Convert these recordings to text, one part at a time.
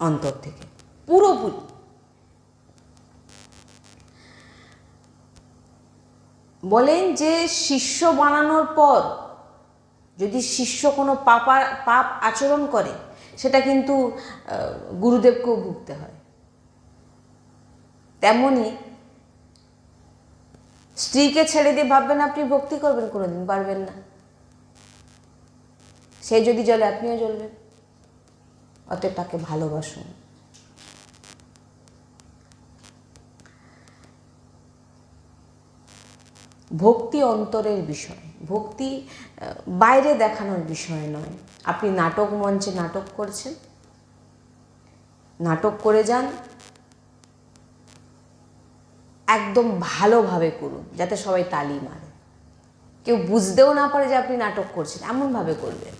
অন্তর থেকে পুরোপুরি। বলেন যে শিষ্য বানানোর পর যদি শিষ্য কোনো পাপ আচরণ করে সেটা কিন্তু গুরুদেবকেও ভুগতে হয়। তেমনি স্ত্রীকে ছেড়ে দিয়ে ভাববেন আপনি ভক্তি করবেন, কোনোদিন পারবেন না। সে যদি জ্বলে আপনিও জ্বলবেন। অতএব তাকে ভালোবাসুন। ভক্তি অন্তরের বিষয়, ভক্তি বাইরে দেখানোর বিষয় নয়। আপনি নাটক মঞ্চে নাটক করছেন, নাটক করে যান, একদম ভালোভাবে করুন যাতে সবাই তালি মারে, কেউ বুঝতেও না পারে যে আপনি নাটক করছেন, এমনভাবে করবেন।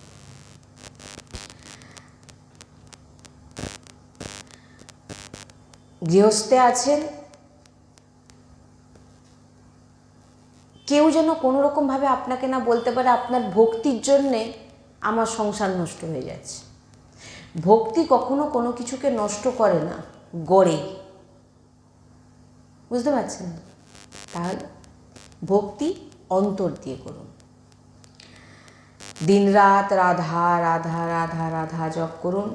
গৃহস্থে আছেন, কেউ যেন কোনো রকমভাবে আপনাকে না বলতে পারে আপনার ভক্তির জন্যে আমার সংসার নষ্ট হয়ে যাচ্ছে। ভক্তি কখনো কোনো কিছুকে নষ্ট করে না, গড়ে। বুঝতে পারছেন? তাহলে ভক্তি অন্তর দিয়ে করুন। দিনরাত রাধা রাধা রাধা রাধা জপ করুন।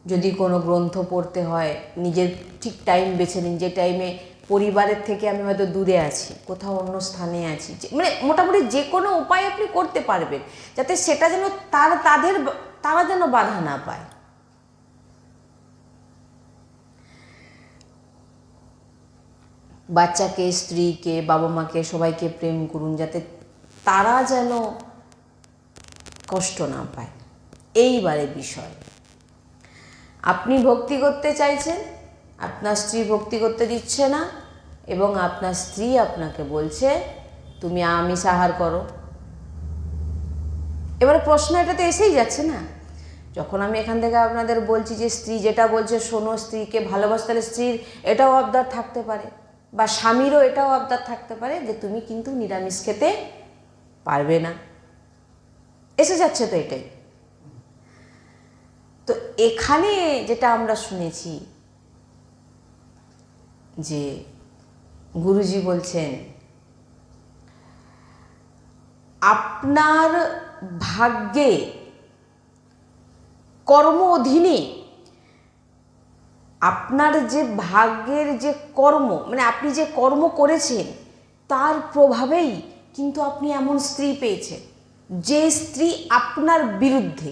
যদি কোনো গ্রন্থ পড়তে হয় নিজের ঠিক টাইম বেছে নিন, যে টাইমে পরিবারের থেকে আমি হয়তো দূরে আছি, কোথাও অন্য স্থানে আছি, মানে মোটামুটি যে কোনো উপায় আপনি করতে পারবেন যাতে সেটা যেন তারা যেন বাধা না পায়। বাচ্চাকে, স্ত্রীকে, বাবা মাকে সবাইকে প্রেম করুন যাতে তারা যেন কষ্ট না পায়। এইবারে বিষয়, আপনি ভক্তি করতে চাইছেন, আপনার স্ত্রী ভক্তি করতে দিচ্ছে না, এবং আপনার স্ত্রী আপনাকে বলছে তুমি আমিষ আহার করো। এবারে প্রশ্ন এটাতে এসেই যাচ্ছে না, যখন আমি এখান থেকে আপনাদের বলছি যে স্ত্রী যেটা বলছে শোনো, স্ত্রীকে ভালোবাসো, তাহলে স্ত্রীর এটাও আবদার থাকতে পারে, বা স্বামীরও এটাও আবদার থাকতে পারে যে তুমি কিন্তু নিরামিষ খেতে পারবে না। এসে যাচ্ছে তো এটাই। তো এখানে যেটা আমরা শুনেছি যে গুরুজি বলছেন আপনার ভাগ্যে কর্ম অধীনে, আপনার যে ভাগ্যের যে কর্ম, মানে আপনি যে কর্ম করেছেন তার প্রভাবেই কিন্তু আপনি এমন স্ত্রী পেয়েছেন যে স্ত্রী আপনার বিরুদ্ধে।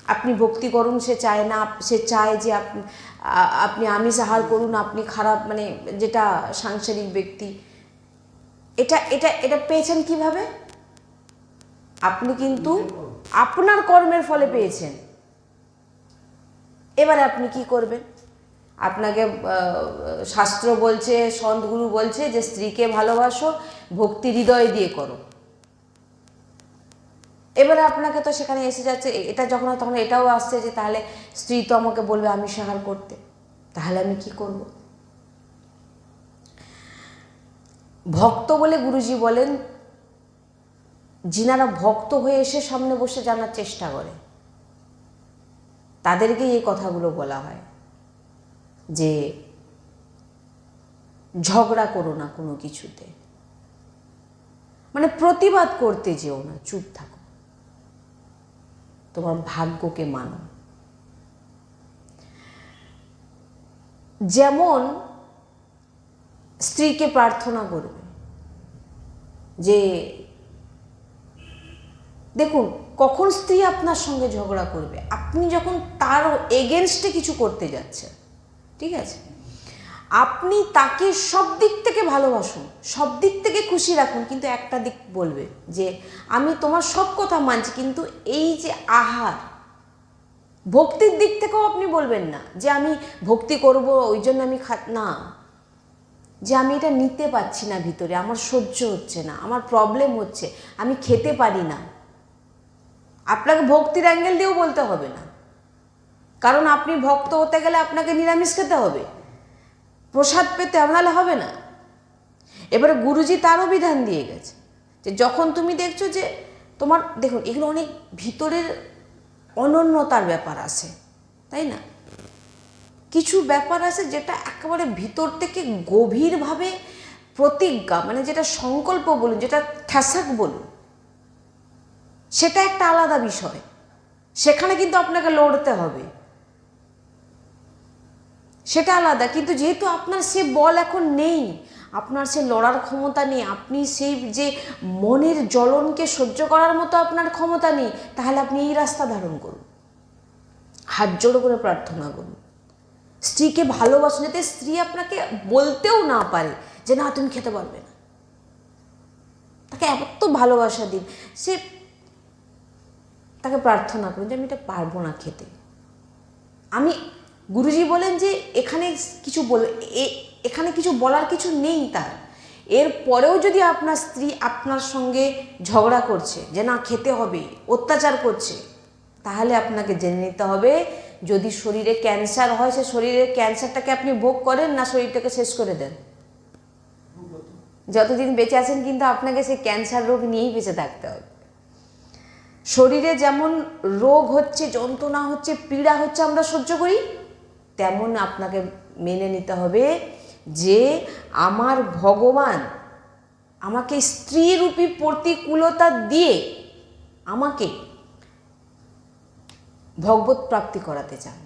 আপনি ভক্তি করুন, সে চায় না, সে চায় যে আপনি আমিষ আহার করুন, আপনি খারাপ, মানে যেটা সাংসারিক ব্যক্তি। এটা এটা এটা পেয়েছেন কিভাবে? আপনি কিন্তু আপনার কর্মের ফলে পেয়েছেন। এবারে আপনি কি করবেন? আপনাকে শাস্ত্র বলছে, সন্তগুরু বলছে যে স্ত্রীকে ভালোবাসো, ভক্তি হৃদয় দিয়ে করো। এবারে আপনাকে তো সেখানে এসে যাচ্ছে, এটা যখন তখন এটাও আসছে যে তাহলে স্ত্রী তো আমাকে বলবে আমিষ আহার করতে, তাহলে আমি কি করব? ভক্ত বলে গুরুজি বলেন, যিনারা ভক্ত হয়ে এসে সামনে বসে জানার চেষ্টা করে তাদেরকেই এই কথাগুলো বলা হয় যে ঝগড়া করো না কোনো কিছুতে, মানে প্রতিবাদ করতে যেও না, চুপ থাকো, তোমার ভাগ্যকে মানো। যেমন স্ত্রীকে প্রার্থনা করবে যে দেখুন কখন স্ত্রী আপনার সঙ্গে ঝগড়া করবে, আপনি যখন তার এগেনস্টে কিছু করতে যাচ্ছেন, ঠিক আছে, আপনি তাকে সব দিক থেকে ভালোবাসুন, সব দিক থেকে খুশি রাখুন, কিন্তু একটা দিক বলবে যে আমি তোমার সব কথা মানছি, কিন্তু এই যে আহার, ভক্তির দিক থেকেও আপনি বলবেন না যে আমি ভক্তি করব ওই জন্য আমি না, যে আমি এটা নিতে পারছি না, ভিতরে আমার সহ্য হচ্ছে না, আমার প্রবলেম হচ্ছে, আমি খেতে পারি না। আপনাকে ভক্তির অ্যাঙ্গেল দিয়েও বলতে হবে না, কারণ আপনি ভক্ত হতে গেলে আপনাকে নিরামিষ খেতে হবে, প্রসাদ পেতে আপনার হবে না। এবারে গুরুজি তারও বিধান দিয়ে গেছে যে যখন তুমি দেখছো যে তোমার, দেখুন এগুলো অনেক ভিতরের অনন্যতার ব্যাপার আছে, তাই না? কিছু ব্যাপার আছে যেটা একেবারে ভিতর থেকে গভীরভাবে প্রতিজ্ঞা, মানে যেটা সংকল্প বলুন, যেটা ঠ্যাসাক বলুন, সেটা একটা আলাদা বিষয়। সেখানে কিন্তু আপনাকে লড়তে হবে, সেটা আলাদা। কিন্তু যেহেতু আপনার সে বল এখন নেই, আপনার সে লড়ার ক্ষমতা নেই, আপনি সেই যে মনের জ্বলনকে সহ্য করার মতো আপনার ক্ষমতা নেই, তাহলে আপনি এই রাস্তা ধারণ করুন, হাত জোড়ো করে প্রার্থনা করুন, স্ত্রীকে ভালোবাসুন, যাতে স্ত্রী আপনাকে বলতেও না পারে যে না তুমি খেতে পারবে না। তাকে এত ভালোবাসা দিন, সে তাকে প্রার্থনা করুন যে আমি এটা পারবো না খেতে। আমি গুরুজি বলেন যে এখানে কিছু বলার কিছু নেই তার। এর পরেও যদি আপনার স্ত্রী আপনার সঙ্গে ঝগড়া করছে যে না খেতে হবে, অত্যাচার করছে, তাহলে আপনাকে জেনে নিতে হবে যদি শরীরে ক্যান্সার হয়, সে শরীরের ক্যান্সারটাকে আপনি ভোগ করেন না শরীরটাকে শেষ করে দেন। যতদিন বেঁচে আছেন কিন্তু আপনাকে সেই ক্যান্সার রোগ নিয়েই বেঁচে থাকতে হবে। শরীরে যেমন রোগ হচ্ছে, যন্ত্রণা হচ্ছে, পীড়া হচ্ছে, আমরা সহ্য করি, তেমন আপনাকে মেনে নিতে হবে যে আমার ভগবান আমাকে স্ত্রীরূপী প্রতিকূলতা দিয়ে আমাকে ভগবত প্রাপ্তি করাতে চান,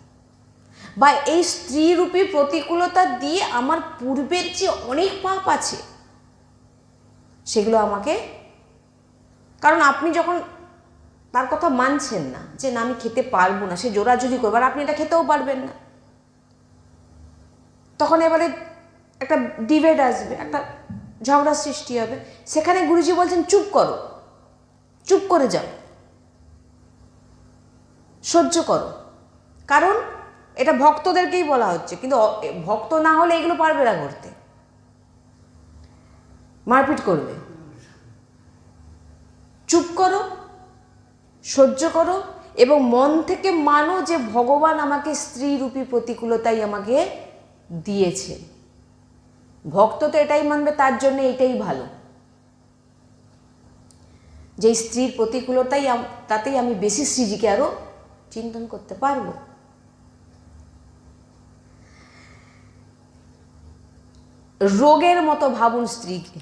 বা এই স্ত্রীরূপী প্রতিকূলতা দিয়ে আমার পূর্বের যে অনেক পাপ আছে সেগুলো আমাকে, কারণ আপনি যখন তার কথা মানছেন না যে না আমি খেতে পারবো না, সে জোরাজুরি করবে, আর আপনি এটা খেতেও পারবেন না, তখন এবারে একটা ডিবেট আসবে, একটা ঝগড়ার সৃষ্টি হবে। সেখানে গুরুজি বলছেন চুপ করো, চুপ করে যাও, সহ্য করো। কারণ এটা ভক্তদেরকেই বলা হচ্ছে, কিন্তু ভক্ত না হলে এগুলো পারবে না করতে, মারপিট করবে। চুপ করো, সহ্য করো, এবং মন থেকে মানো যে ভগবান আমাকে স্ত্রীরূপী প্রতিকূলতাই আমাকে দিয়েছে। ভক্ত তো এটাই মানবে, তার জন্য এটাই ভালো, যে স্ত্রীর প্রতিকূলতাই তাতেই আমি বেশি শ্রীজিকে আরো চিন্তন করতে পারবো। রোগের মতো ভাবুন স্ত্রীকে।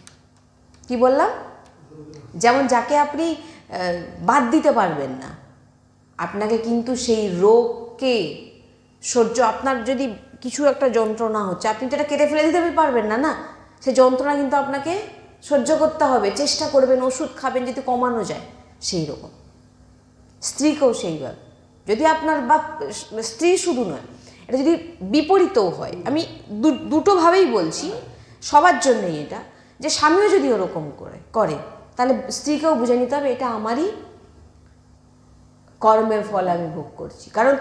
কি বললাম? যেমন যাকে আপনি বাদ দিতে পারবেন না, আপনাকে কিন্তু সেই রোগকে সহ্য, আপনার যদি কিছু একটা যন্ত্রণা হচ্ছে, আপনি তো এটা কেটে ফেলে দিতে পারবেন না, না, সেই যন্ত্রণা কিন্তু আপনাকে সহ্য করতে হবে, চেষ্টা করবেন, ওষুধ খাবেন যদি কমানো যায়। সেই রকম স্ত্রীকেও সেইভাবে, যদি আপনার বা স্ত্রী শুধু নয়, এটা যদি বিপরীতও হয়, আমি দুটোভাবেই বলছি, সবার জন্যই এটা, যে স্বামীও যদি ওরকম করে তাহলে স্ত্রীকেও বুঝে নিতে হবে এটা আমারই কর্মের ফল আমি ভোগ করছি। কারণ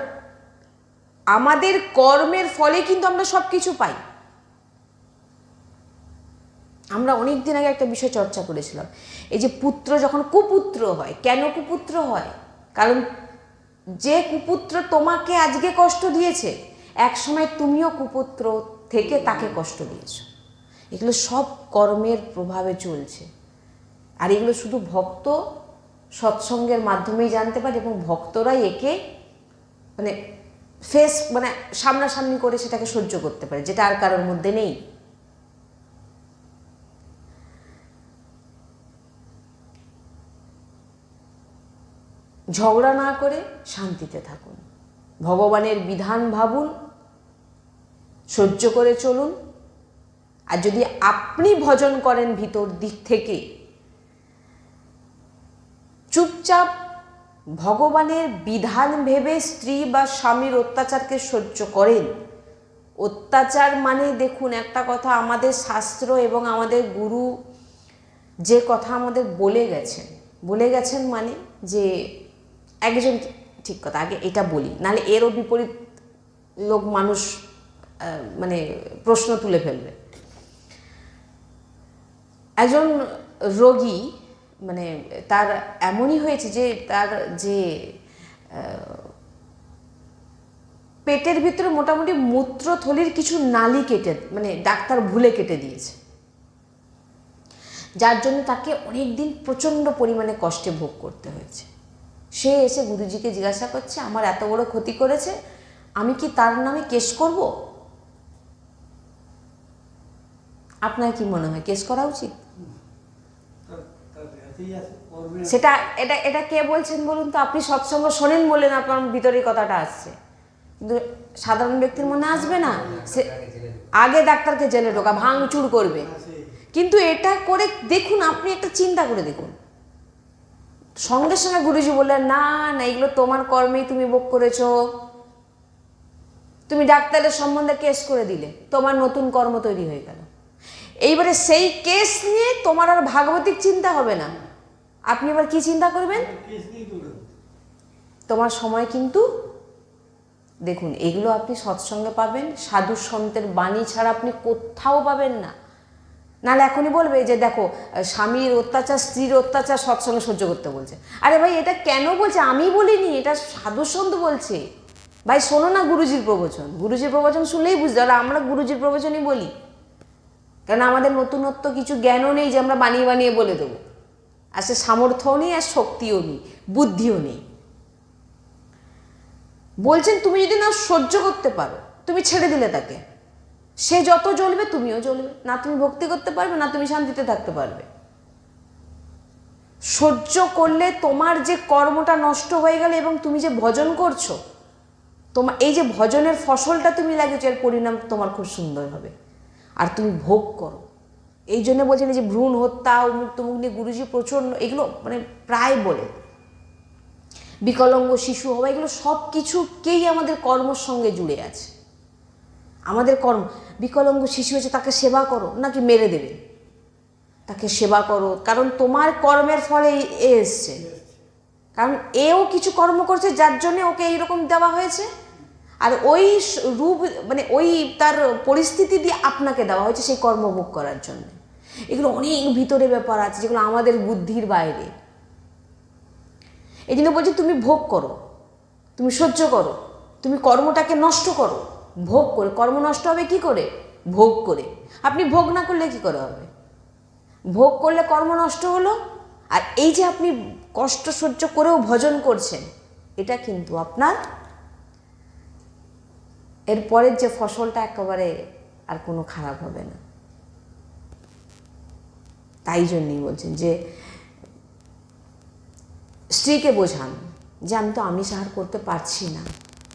আমাদের কর্মের ফলে কিন্তু আমরা সব কিছু পাই। আমরা অনেক দিন আগে একটা বিষয় চর্চা করেছিলাম, এই যে পুত্র যখন কুপুত্র হয়, কেন কুপুত্র হয়? কারণ যে কুপুত্র তোমাকে আজকে কষ্ট দিয়েছে, এক সময় তুমিও কুপুত্র থেকে তাকে কষ্ট দিয়েছো। এগুলো সব কর্মের প্রভাবে চলছে, আর এগুলো শুধু ভক্ত সৎসঙ্গের মাধ্যমেই জানতে পারে, এবং ভক্তরাই একে মানে সামনাসামনি করে সেটাকে সহ্য করতে পারে, যেটা আর কারোর মধ্যে নেই। ঝগড়া না করে শান্তিতে থাকুন, ভগবানের বিধান ভাবুন, সহ্য করে চলুন। আর যদি আপনি ভজন করেন ভিতর দিক থেকে, চুপচাপ ভগবানের বিধান ভেবে স্ত্রী বা স্বামীর অত্যাচারকে সহ্য করেন। অত্যাচার মানে দেখুন একটা কথা, আমাদের শাস্ত্র এবং আমাদের গুরু যে কথা আমাদের বলে গেছেন মানে যে একজন, ঠিক কথা, আগে এটা বলি, নাহলে এরও বিপরীত মানুষ মানে প্রশ্ন তুলে ফেলবে। একজন রোগী, মানে তার এমনই হয়েছে যে তার যে পেটের ভিতরে মোটামুটি মূত্রথলির কিছু নালি কেটে, মানে ডাক্তার ভুলে কেটে দিয়েছে, যার জন্য তাকে অনেক দিন প্রচণ্ড পরিমাণে কষ্টে ভোগ করতে হয়েছে। সে এসে গুরুজিকে জিজ্ঞাসা করছে আমার এত বড় ক্ষতি করেছে, আমি কি তার নামে কেস করব? আপনার কি মনে হয় কেস করা উচিত? সেটা এটা এটা কে বলছেন বলুন তো? আপনি সৎসঙ্গ শোনেন বলেন আপনার ভিতরে কথাটা আসছে, কিন্তু সাধারণ ব্যক্তির মনে আসবে না। সে আগে ডাক্তারকে জেলে ঢোকা, ভাঙচুর করবে। কিন্তু এটা করে দেখুন, আপনি একটা চিন্তা করে দেখুন, সঙ্গে সঙ্গে গুরুজি বললেন না না এগুলো তোমার কর্মেই তুমি ভোগ করেছো, তুমি ডাক্তারের সম্বন্ধে কেস করে দিলে, তোমার নতুন কর্ম তৈরি হয়ে গেল। এইবারে সেই কেস নিয়ে তোমার আর ভাগবতিক চিন্তা হবে না, আপনি এবার কি চিন্তা করবেন? তোমার সময় কিন্তু দেখুন এগুলো আপনি সৎসঙ্গে পাবেন, সাধু সন্তের বাণী ছাড়া আপনি কোথাও পাবেন না। নাহলে এখনই বলবে যে দেখো স্বামীর অত্যাচার, স্ত্রীর অত্যাচার সৎসঙ্গে সহ্য করতে বলছে। আরে ভাই এটা কেন বলছে? আমি বলিনি, এটা সাধু সন্ত বলছে। ভাই শোনো না গুরুজির প্রবচন, গুরুজির প্রবচন শুনলেই বুঝতে, আর আমরা গুরুজির প্রবচনই বলি, কারণ আমাদের নতুনত্ব কিছু জ্ঞানও নেই যে আমরা বানিয়ে বানিয়ে বলে দেবো, আর সে সামর্থ্যও নেই, আর শক্তিও নেই, বুদ্ধিও নেই। বলছেন তুমি যদি না সহ্য করতে পারো, তুমি ছেড়ে দিলে তাকে, সে যত জ্বলবে তুমিও জ্বলবে, না তুমি ভক্তি করতে পারবে, না তুমি শান্তিতে থাকতে পারবে। সহ্য করলে তোমার যে কর্মটা নষ্ট হয়ে গেল, এবং তুমি যে ভজন করছো, তোমার এই যে ভজনের ফসলটা তুমি লাগিয়েছো, এর পরিণাম তোমার খুব সুন্দর হবে, আর তুমি ভোগ করো। এই জন্য বলছেন যে ভ্রূণ হত্যা, অমুক তমুক নিয়ে গুরুজি প্রচণ্ড এগুলো মানে প্রায় বলে। বিকলাঙ্গ শিশু হওয়া, এগুলো সব কিছুকেই আমাদের কর্মর সঙ্গে জুড়ে আছে। আমাদের কর্ম, বিকলাঙ্গ শিশু হয়েছে তাকে সেবা করো, নাকি মেরে দেবে? তাকে সেবা করো, কারণ তোমার কর্মের ফলে এ এসছে, কারণ এও কিছু কর্ম করছে যার জন্য ওকে এইরকম দেওয়া হয়েছে, আর ওই রূপ মানে ওই তার পরিস্থিতি দিয়ে আপনাকে দেওয়া হয়েছে সেই কর্মভোগ করার জন্য। এগুলো অনেক ভিতরে ব্যাপার আছে যেগুলো আমাদের বুদ্ধির বাইরে। এই জন্য বলছি তুমি ভোগ করো, তুমি সহ্য করো, তুমি কর্মটাকে নষ্ট করো ভোগ করে। কর্ম নষ্ট হবে কি করে? ভোগ করে। আপনি ভোগ না করলে কি করে হবে? ভোগ করলে কর্ম নষ্ট হলো। আর এই যে আপনি কষ্ট সহ্য করেও ভজন করছেন, এটা কিন্তু আপনার এরপরের যে ফসলটা একেবারে আর কোনো খারাপ হবে না। তাই জন্যই বলছেন যে স্ত্রীকে বোঝান যে আমি তো আমিষ আহার করতে পারছি না,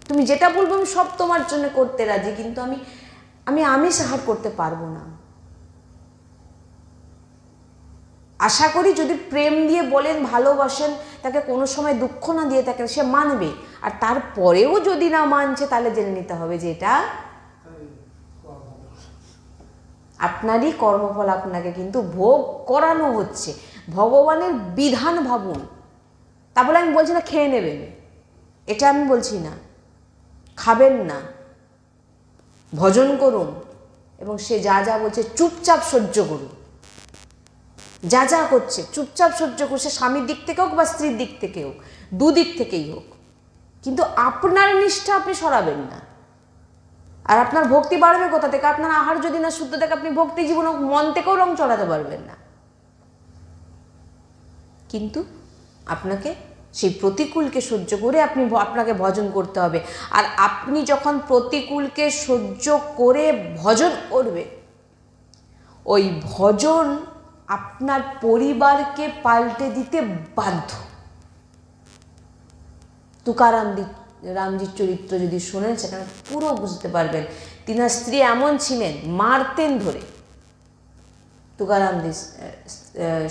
তুমি যেটা বলবো আমি সব তোমার জন্য করতে রাজি, কিন্তু আমি আমিষ আহার করতে পারবো না। আশা করি যদি প্রেম দিয়ে বলেন, ভালোবাসেন, তাকে কোনো সময় দুঃখ না দিয়ে থাকেন, সে মানবে। আর তারপরেও যদি না মানছে, তাহলে জেনে নিতে হবে যে এটা আপনারই কর্মফল, আপনাকে কিন্তু ভোগ করানো হচ্ছে। ভগবানের বিধান ভাবুন। তা বলে আমি বলছি না খেয়ে নেবেন, এটা আমি বলছি না, খাবেন না, ভজন করুন, এবং সে যা যা বলছে চুপচাপ সহ্য করুন। যা যা করছে চুপচাপ সহ্য করছে, স্বামীর দিক থেকে হোক বা স্ত্রীর দিক থেকে হোক, দুদিক থেকেই হোক, কিন্তু আপনার নিষ্ঠা আপনি সরাবেন না। আর আপনার ভক্তি বাড়বে কোথা থেকে? আপনার আহার যদি না শুদ্ধ থাকে, আপনি ভক্তি জীবনে মন থেকেও রং চড়াতে পারবেন না। কিন্তু আপনাকে সেই প্রতিকূলকে সহ্য করে আপনাকে ভজন করতে হবে। আর আপনি যখন প্রতিকূলকে সহ্য করে ভজন করবে, ওই ভজন আপনার পরিবারকে পাল্টে দিতে বাধ্য। রামজির চরিত্র যদি শোনেন, সেখানে পুরো বুঝতে পারবেন। তিনার স্ত্রী এমন ছিলেন, মারতেন ধরে। তুকারামজি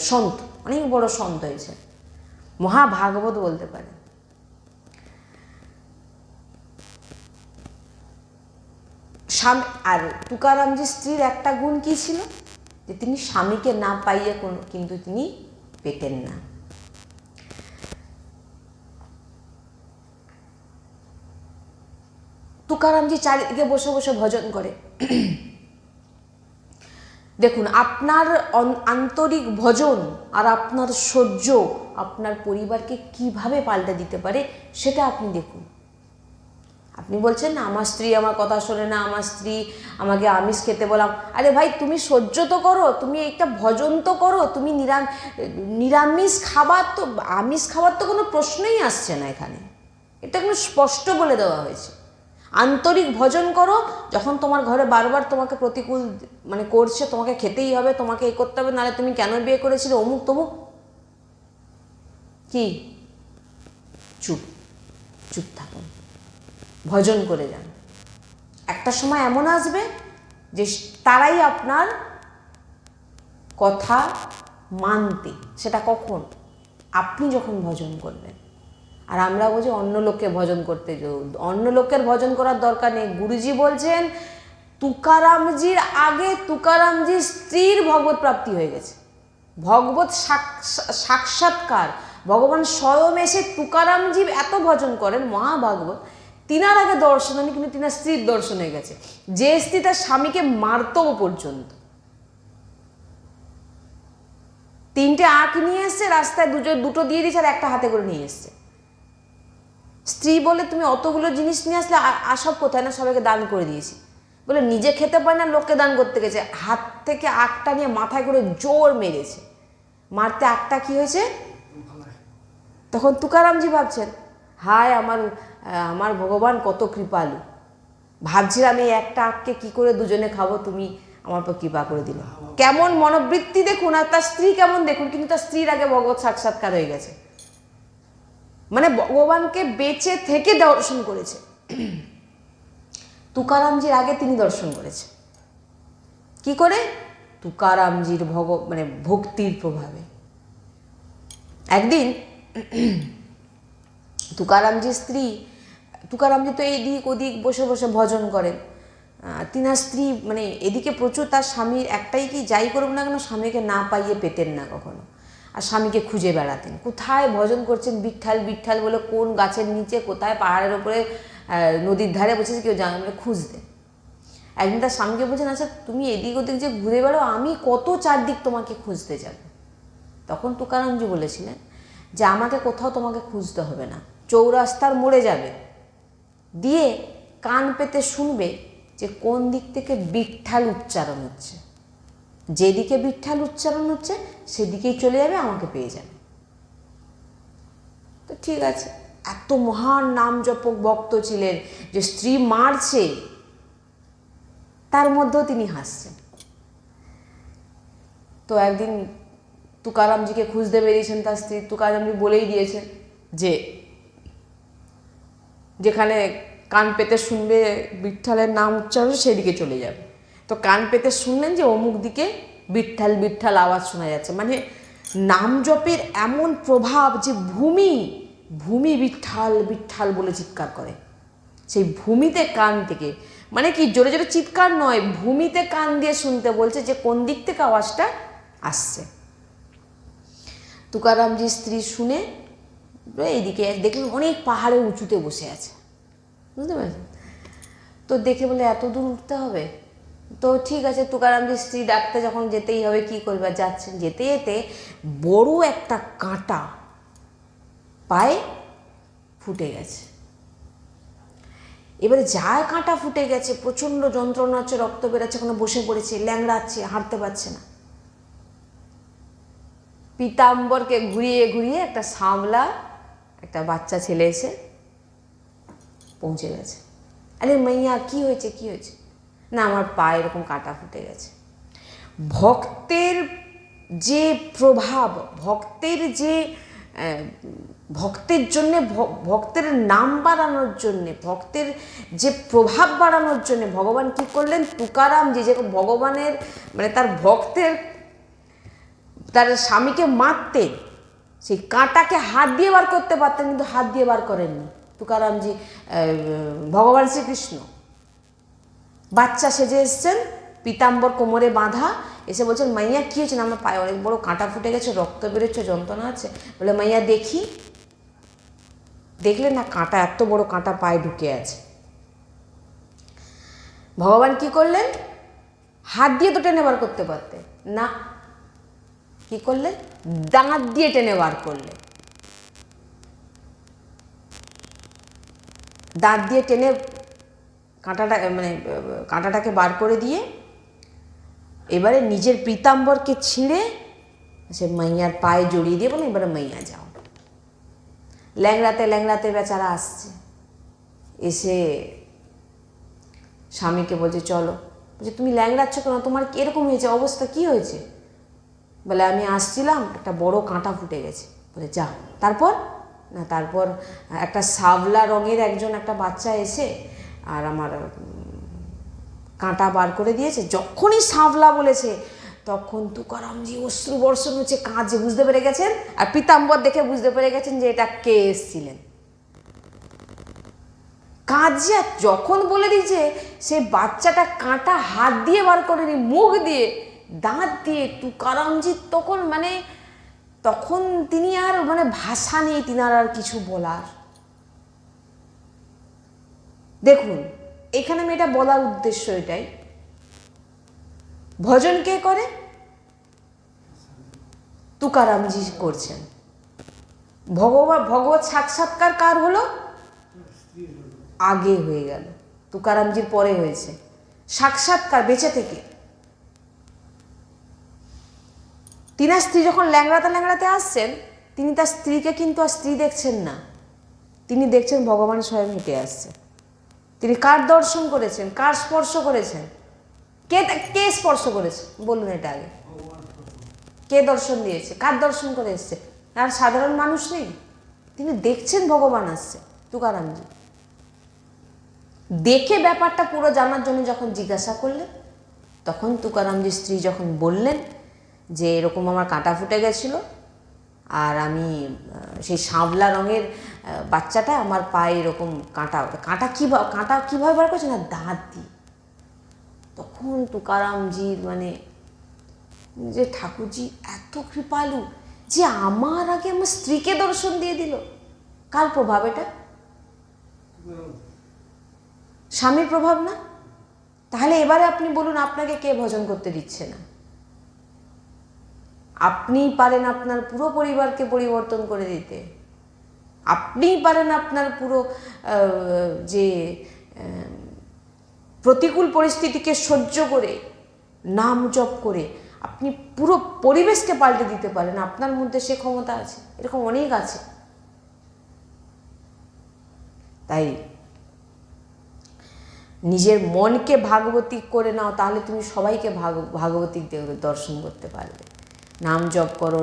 সন্ত, অনেক বড় সন্ত হয়েছে, মহাভাগবত বলতে পারেন। আর তুকারামজির স্ত্রীর একটা গুণ কি ছিল? যে তিনি স্বামীকে না পাইয়ে কিন্তু তিনি পেতেন না। তুকারামজি চারিদিকে বসে বসে ভজন করে। দেখুন, আপনার আন্তরিক ভজন আর আপনার সহ্য আপনার পরিবারকে কিভাবে পাল্টে দিতে পারে, সেটা আপনি দেখুন। আপনি বলছেন না আমার স্ত্রী আমার কথা শোনে না, আমার স্ত্রী আমাকে আমিষ খেতে বললাম। আরে ভাই তুমি সহ্য তো করো, তুমি একটা ভজন তো করো, তুমি নিরামিষ খাবার তো, আমিষ খাবার তো কোনো প্রশ্নই আসছে না এখানে, এটা কোনো স্পষ্ট বলে দেওয়া হয়েছে। আন্তরিক ভজন করো, যখন তোমার ঘরে বারবার তোমাকে প্রতিকূল মানে করছে, তোমাকে খেতেই হবে, তোমাকে এই করতে হবে, নাহলে তুমি কেন বিয়ে করেছিলে অমুক তমুক, কি চুপ চুপ থাকুন, ভজন করে যান। একটা সময় এমন আসবে যে তারাই আপনার কথা মানতে, সেটা কখন? আপনি যখন ভজন করবেন। আর আমরা বলছি অন্য লোককে ভজন করতে যাও, অন্য লোকের ভজন করার দরকার নেই। গুরুজি বলছেন তুকারামজির আগে তুকারামজির স্ত্রীর ভগবত প্রাপ্তি হয়ে গেছে, ভগবত সাক্ষাৎকার, ভগবান স্বয়ং এসে তুকারামজি এত ভজন করেন মহাভাগবত, তিনার আগে দর্শন হয়নি, কিন্তু তিনার স্ত্রীর দর্শন হয়ে গেছে, যে স্ত্রী তার স্বামীকে মারতও পর্যন্ত। 3টে আঁখ নিয়ে এসছে, রাস্তায় দুটো দিয়ে দিয়েছে আর একটা হাতে করে নিয়ে এসছে। স্ত্রী বলে তুমি অতগুলো জিনিস নিয়ে আসলে, সব কোথায়? না সবাইকে দান করে দিয়েছি। বলে নিজে খেতে পারে না, লোককে দান করতে গেছে, হাত থেকে আঁখটা নিয়ে মাথায় করে জোর মেরেছে, মারতে আঁখটা কি হয়েছে? তখন তুকারামজি ভাবছেন হায় আমার ভগবান কত কৃপালু, ভাবছিলাম এই একটা আঁখকে কি করে দুজনে খাবো, তুমি আমার পর কৃপা করে দিল। কেমন মনোবৃত্তি দেখুন, আর তার স্ত্রী কেমন দেখুন, কিন্তু তার স্ত্রীর আগে ভগবত সাক্ষাৎকার হয়ে গেছে, মানে ভগবানকে বেঁচে থেকে দর্শন করেছে। তুকারামজির আগে তিনি দর্শন করেছে কি করে? তুকারামজির মানে ভক্তির প্রভাবে। একদিন তুকারামজির স্ত্রী, তুকারামজি তো এদিক ওদিক বসে বসে ভজন করেন, তিনার স্ত্রী মানে এদিকে প্রচুর, তার স্বামীর একটাই কি, যাই করুক না কেন স্বামীকে না পাইয়ে পেতেন না কখনো, আর স্বামীকে খুঁজে বেড়াতেন, কোথায় ভজন করছেন বিঠ্ঠাল বিঠ্ঠাল বলে, কোন গাছের নিচে, কোথায় পাহাড়ের ওপরে, নদীর ধারে বসেছে, কেউ জানে বলে খুঁজতেন। একদিন তার স্বামীকে বলছেন আচ্ছা তুমি এদিক ওদিক যে ঘুরে বেড়াও, আমি কত চারদিক তোমাকে খুঁজতে যাব। তখন তুকারামজি বলেছিলেন যে আমাকে কোথাও তোমাকে খুঁজতে হবে না, চৌরাস্তার মোড়ে যাবে, দিয়ে কান পেতে শুনবে যে কোন দিক থেকে বিঠ্ঠাল উচ্চারণ হচ্ছে, যেদিকে বিঠ্ঠাল উচ্চারণ হচ্ছে সেদিকেই চলে যাবে, আমাকে পেয়ে যাবে। তো ঠিক আছে, এত মহান নাম জপক ভক্ত ছিলেন যে স্ত্রী মারছে তার মধ্যেও তিনি হাসছেন। তো একদিন তুকারামজিকে খুঁজতে বেরিয়েছেন তার স্ত্রী, তুকারামজি বলেই দিয়েছেন যে যেখানে কান পেতে শুনবে বিঠ্ঠালের নাম উচ্চারণ সেদিকে চলে যাবে। তো কান পেতে শুনলেন যে অমুক দিকে বিঠ্ঠাল বিঠ্ঠাল আওয়াজ শোনা যাচ্ছে, মানে নাম জপের এমন প্রভাব যে ভূমি ভূমি বিঠ্ঠাল বিঠ্ঠাল বলে চিৎকার করে, সেই ভূমিতে কান থেকে, মানে কি জোরে জোরে চিৎকার নয়, ভূমিতে কান দিয়ে শুনতে বলছে যে কোন দিক থেকে আওয়াজটা আসছে। তুকারামজির স্ত্রী শুনে এইদিকে দেখলেন অনেক পাহাড়ে উঁচুতে বসে আছে, বুঝতে পারছেন? তো দেখে বলে এত দূর উঠতে হবে, তো ঠিক আছে তুকারামজির স্ত্রী ডাকতে যখন যেতেই হবে কি করবে, যাচ্ছেন, যেতে যেতে বড় একটা কাঁটা পায়ে ফুটে গেছে। এবারে যায় কাঁটা ফুটে গেছে, প্রচণ্ড যন্ত্রণা হচ্ছে, রক্ত বেরাচ্ছে, ওখানে বসে পড়েছে, ল্যাংড়াচ্ছে, হাঁটতে পারছে না। পীতাম্বরকে ঘুরিয়ে ঘুরিয়ে একটা সামলা একটা বাচ্চা ছেলে এসে পৌঁছে গেছে। আরে মাইয়া কি হয়েছে কি হয়েছে? না আমার পায়ে এরকম কাঁটা ফুটে গেছে। ভক্তের যে প্রভাব, ভক্তের যে ভক্তের জন্যে, ভক্তের নাম বাড়ানোর জন্যে, ভক্তের যে প্রভাব বাড়ানোর জন্যে ভগবান কী করলেন, তুকারামজি যে ভগবানের মানে তার ভক্তের, তার স্বামীকে মারতেন, সেই কাঁটাকে হাত দিয়ে বার করতে পারতেন, কিন্তু হাত দিয়ে বার করেননি তুকারামজি। ভগবান শ্রীকৃষ্ণ বাচ্চা সেজে এসছেন, পীতাম্বর কোমরে বাঁধা, এসে বলছেন মাইয়া কী হয়েছে? না আমার পায়ে অনেক বড় কাঁটা ফুটে গেছে, রক্ত বেরোচ্ছে, যন্ত্রণা আছে। বলে মাইয়া দেখি, দেখলেন না কাঁটা, এত বড় কাঁটা পায়ে ঢুকে আছে। ভগবান কি করলেন? হাত দিয়ে তো টেনে বার করতে পারতেন না, কি করলেন? দাঁত দিয়ে টেনে বার করলেন। দাঁত দিয়ে টেনে কাঁটাটা মানে কাঁটাটাকে বার করে দিয়ে এবারে নিজের পীতাম্বরকে ছিঁড়ে সে মাইয়ার পায়ে জড়িয়ে দিয়ে বলে এবারে মাইয়া যাও। ল্যাংড়াতে ল্যাংড়াতে বেচারা আসছে, এসে স্বামীকে বলছে চলো। বলছে তুমি ল্যাংড়াচ্ছ কেন, তোমার এরকম হয়েছে, অবস্থা কি হয়েছে? বলে আমি আসছিলাম, একটা বড় কাঁটা ফুটে গেছে। বলে যা, তারপর? না তারপর একটা সাবলা রঙের একটা বাচ্চা এসে আর আমার কাঁটা বার করে দিয়েছে। যখনই সাবলা বলেছে তখন তুকারামজি অশ্রু বর্ষণ হচ্ছে, কাঁদছে, বুঝতে পেরে গেছেন। আর পীতাম্বর দেখে বুঝতে পেরে গেছেন যে এটা কে এসেছিলেন। কাঁদছে, যখন বলে দিয়েছে সে বাচ্চাটা কাঁটা হাত দিয়ে বার করেনি, মুখ দিয়ে, দাঁত দিয়ে। তুকারামজি তখন তিনি আর ভাষা নেই তিনার আর কিছু বলার। দেখুন এখানে আমি এটা বলার উদ্দেশ্য এটাই, ভজন কে করে? তুকারামজি করছেন। ভগবত সাক্ষাৎকার কার হলো? আগে হয়ে গেল, তুকারামজির পরে হয়েছে সাক্ষাৎকার বেঁচে থেকে। তিনার স্ত্রী যখন ল্যাংড়াতে আসছেন, তিনি তার স্ত্রীকে কিন্তু আর স্ত্রী দেখছেন না, তিনি দেখছেন ভগবান স্বয়ং হেঁটে আসছে। তিনি কার দর্শন করেছেন, কার স্পর্শ করেছেন? কে স্পর্শ করেছে বলুন এটা আগে। কে দর্শন দিয়েছে, কার দর্শন করে এসছে? আর সাধারণ মানুষ নেই, তিনি দেখছেন ভগবান আসছে। তুকারামজি দেখে ব্যাপারটা পুরো জানার জন্য যখন জিজ্ঞাসা করলেন, তখন তুকারামজির স্ত্রী যখন বললেন যে এরকম আমার কাঁটা ফুটে গেছিল আর আমি সেই সাবলা রঙের বাচ্চাটা আমার পায়ে এরকম কাঁটা কীভাবে বার করছে না, দাঁত দিয়ে। তখন তুকারামজির যে ঠাকুরজি এত কৃপালু যে আমার আগে আমার স্ত্রীকে দর্শন দিয়ে দিল। কার প্রভাব এটা? স্বামীর প্রভাব না? তাহলে এবারে আপনি বলুন আপনাকে কে ভজন করতে দিচ্ছে না? আপনিই পারেন আপনার পুরো পরিবারকে পরিবর্তন করে দিতে। আপনিই পারেন আপনার পুরো যে প্রতিকূল পরিস্থিতিকে সহ্য করে নাম জপ করে আপনি পুরো পরিবেশকে পাল্টে দিতে পারেন। আপনার মধ্যে সে ক্ষমতা আছে, এরকম অনেক আছে। তাই নিজের মনকে ভাগবতিক করে নাও, তাহলে তুমি সবাইকে ভাগবতিক দর্শন করতে পারবে। নাম জপ করো,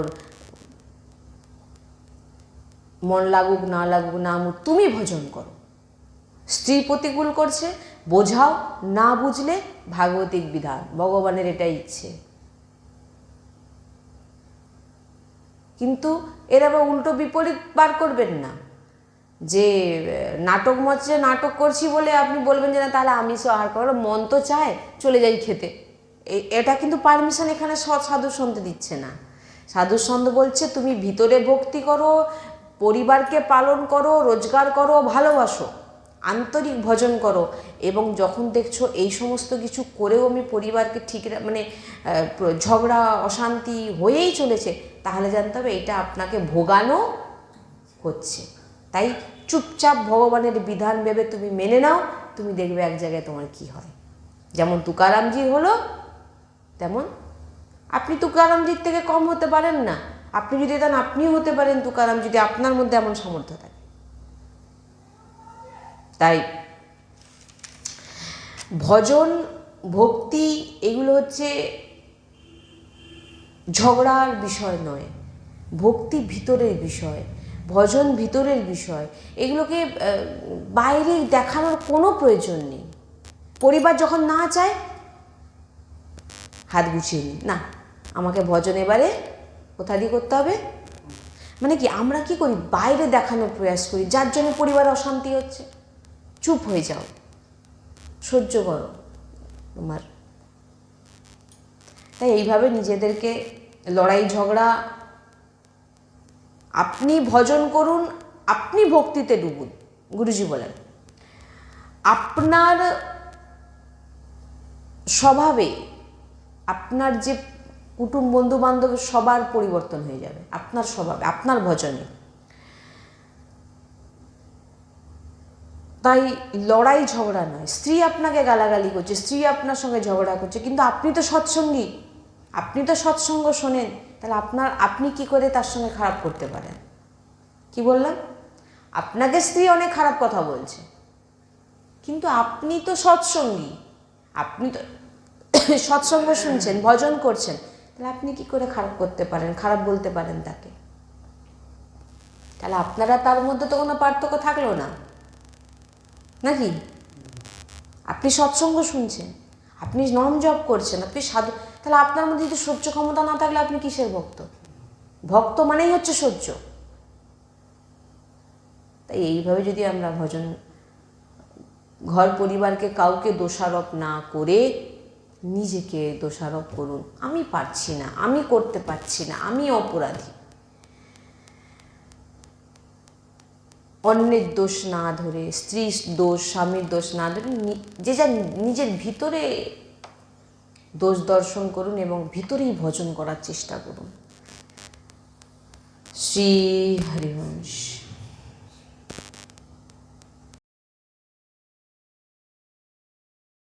মন লাগুক না লাগুক নাম তুমি ভজন করো। স্ত্রী প্রতিকূল করছে, বোঝাও, না বুঝলে ভাগবতিক বিধান, ভগবানের এটাই ইচ্ছে। কিন্তু এর আবার উল্টো বিপরীত বার করবেন না, যে নাটক মঞ্চে নাটক করছি বলে আপনি বলবেন যে না তাহলে আমিষও আহার করো, মন তো চায় চলে যাই খেতে। এটা কিন্তু পারমিশন এখানে সাধু সন্ত দিচ্ছে না। সাধু সন্ত বলছে তুমি ভিতরে ভক্তি করো, পরিবারকে পালন করো, রোজগার করো, ভালোবাসো, আন্তরিক ভজন করো। এবং যখন দেখছো এই সমস্ত কিছু করেও আমি পরিবারকে ঠিক ঝগড়া অশান্তি হয়েই চলেছে, তাহলে জানতে হবে এটা আপনাকে ভোগানো হচ্ছে। তাই চুপচাপ ভগবানের বিধান ভেবে তুমি মেনে নাও, তুমি দেখবে এক জায়গায় তোমার কি হয়। যেমন তুকারামজির হলো, তেমন আপনি তুকারামজির থেকে কম হতে পারেন না। আপনি যদি দেন আপনিও হতে পারেন তুকারাম, যদি আপনার মধ্যে এমন সামর্থ্য থাকে। তাই ভজন ভক্তি এগুলো হচ্ছে ঝগড়ার বিষয় নয়, ভক্তি ভিতরের বিষয়, ভজন ভিতরের বিষয়। এগুলোকে বাইরে দেখানোর কোনো প্রয়োজন নেই। পরিবার যখন না চায় হাত গুছিয়ে নিই, না আমাকে ভজন এবারে কোথা দিয়ে করতে হবে। কি আমরা কি করি, বাইরে দেখানোর প্রয়াস করি, যার জন্য পরিবারে অশান্তি হচ্ছে। চুপ হয়ে যাও, সহ্য করো তোমার। তাই এইভাবে নিজেদেরকে লড়াই ঝগড়া, আপনি ভজন করুন, আপনি ভক্তিতে ডুবুন। গুরুজি বলেন আপনার স্বভাবে, আপনার যে কুটুম্ব বন্ধু বান্ধব সবার পরিবর্তন হয়ে যাবে আপনার স্বভাবে, আপনার ভজনে। তাই লড়াই ঝগড়া নয়, স্ত্রী আপনাকে গালাগালি করছে, স্ত্রী আপনার সঙ্গে ঝগড়া করছে, কিন্তু আপনি তো সৎসঙ্গী, আপনি তো সৎসঙ্গ শোনেন, তাহলে আপনি কি করে তার সঙ্গে খারাপ করতে পারেন? কি বললাম? আপনাকে স্ত্রী অনেক খারাপ কথা বলছে, কিন্তু আপনি তো সৎসঙ্গী, আপনি তো সৎসঙ্গ শুনছেন, ভজন করছেন, তাহলে আপনি কি করে খারাপ করতে পারেন, খারাপ বলতে পারেন তাকে? তাহলে আপনারা তার মধ্যে তো কোনো পার্থক্য থাকলো না, নাকি? আপনি সৎসঙ্গ শুনছেন, আপনি নাম জপ করছেন, আপনি সাধু, তাহলে আপনার মধ্যে যদি সহ্য ক্ষমতা না থাকলে আপনি কিসের ভক্ত? ভক্ত মানেই হচ্ছে সহ্য। তাই এইভাবে যদি আমরা ভজন, ঘর পরিবারকে কাউকে দোষারোপ না করে নিজেকে দোষারোপ করুন, আমি পারছি না, আমি করতে পারছি না, আমি অপরাধী। অন্যের দোষ না ধরে, স্ত্রীর দোষ, স্বামীর দোষ না ধরে, যে যা নিজের ভিতরে দোষ দর্শন করুন এবং ভিতরেই ভজন করার চেষ্টা করুন। শ্রী হরিবংশ।